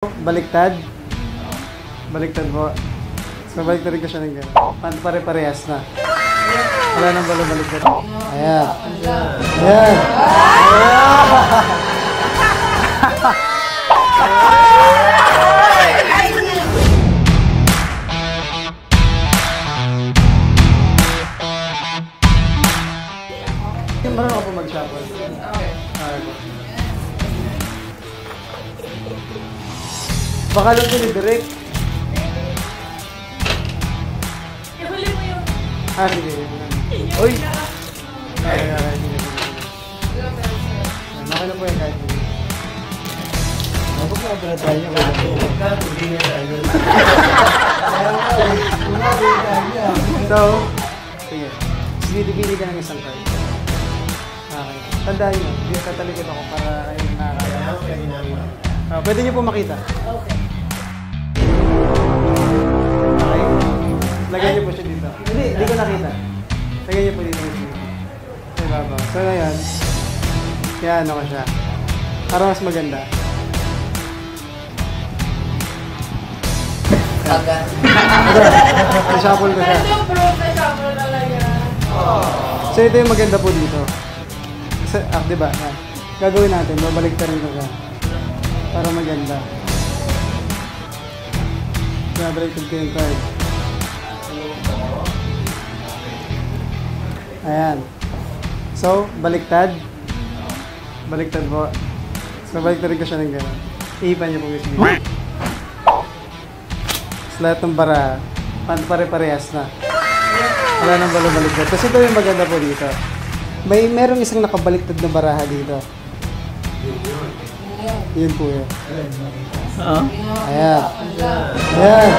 Baliktad. Baliktad po. So, baliktad rin ko siya ng gano'n. Pare-parehas na. Wala nang baliktad. Ayan. Ayan. Yung marunong ako po mag-shuffle. Baka lang din direct. Ihuli mo yun. Sige. Uy! Okay na po yan kahit hindi. Huwag na opera tayo. So, sige. Sinidibili ka ng isang card. Okay. Tandaan nyo, tatalikod ako para ayun nakakaya. Pwede nyo po makita. Okay. Okay. Lagyan nyo po siya dito. Hindi ko nakita. Lagyan nyo po dito. Sa ibaba. So ngayon, kaya ano ko siya. Para mas maganda. Shuffle ko siya. Ito yung proof na shuffle talaga. So ito yung maganda po dito. Diba? Yan. Gagawin natin. Babalik ka rin ko siya. Para maganda. Babalik ko yung card. Ayan. So, baliktad. Baliktad po. So, baliktad rin ko siya ng gano'n. Iipan niyo po gusto niyo. So, lahat ng bara, pare-parehas na. Wala nang baliktad. Kasi ito yung maganda po dito. Merong isang nakabaliktad na baraha dito. Yun po yun. Ayan. Ayan.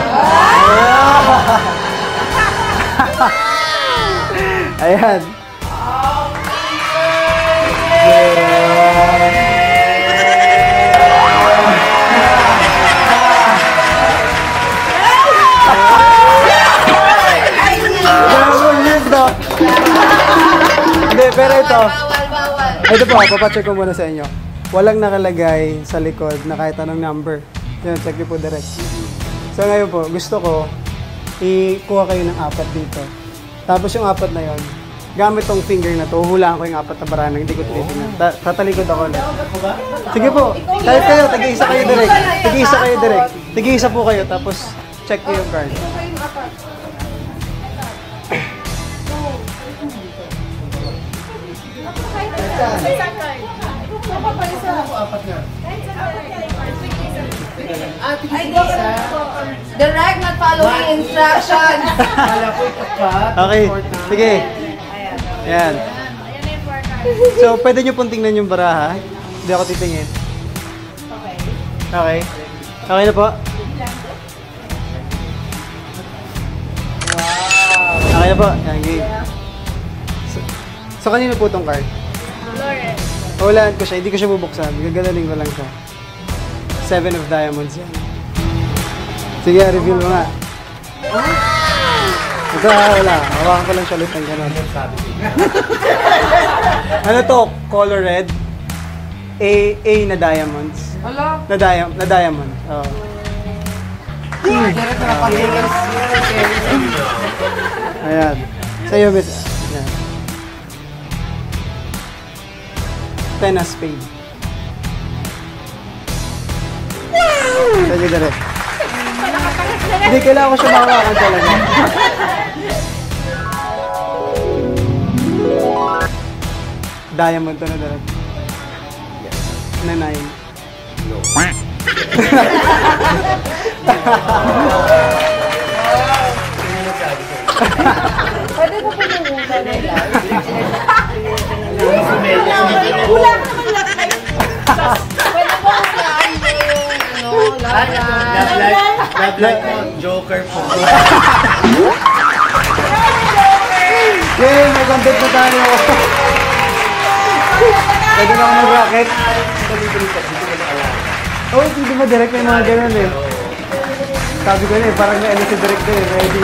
Ayan. Hindi, pero ito. Ito po, papacheck ko muna sa inyo. Walang nakalagay sa likod na kahit anong number. Yan, check niyo po direct. So ngayon po, gusto ko ikuha kayo ng 4 dito. Tapos yung 4 na yon, gamit tong finger na to, hulaan ko yung 4 na bara na hindi ko tinitingnan. Tatalikod ako ulit. Sige po, kahit kayo, tag-iisa kayo direct. Tag-iisa kayo direct. Tag-iisa po kayo, tapos check ko yung card. Direct, not following instructions. Okay, sige. Ayan. So, pwede nyo pong tingnan yung baraha. Hindi ako titingin. Okay. Okay na po? Okay na po. Yan, game. So, kanino po itong card? Lauren. Hulaan ko siya. Hindi ko siya bubuksan. Gagalaling ko lang siya. 7 of Diamonds yan. Sige, reveal mo nga. Ito, wala. Hawakan ko lang siya ulit ng gano'n. Ano to? Color red. A na diamonds. Hello? Na diamond. Oo. Ayan. Sa'yo, miss. Ayan. 10 na spade. Sa'yo, direct. Hindi, kailangan ko siya makawakan talaga. Diamond to na direct. Na 9. Pwede ko po yung una na lang. Pwede ko yung Love life mo, Joker po. Okay, may content na tayo. Pwede na ako mag-rocket. Oh, hindi ba direct may mga ganun eh. Sabi ko na eh, parang may ano si direct eh. Ready.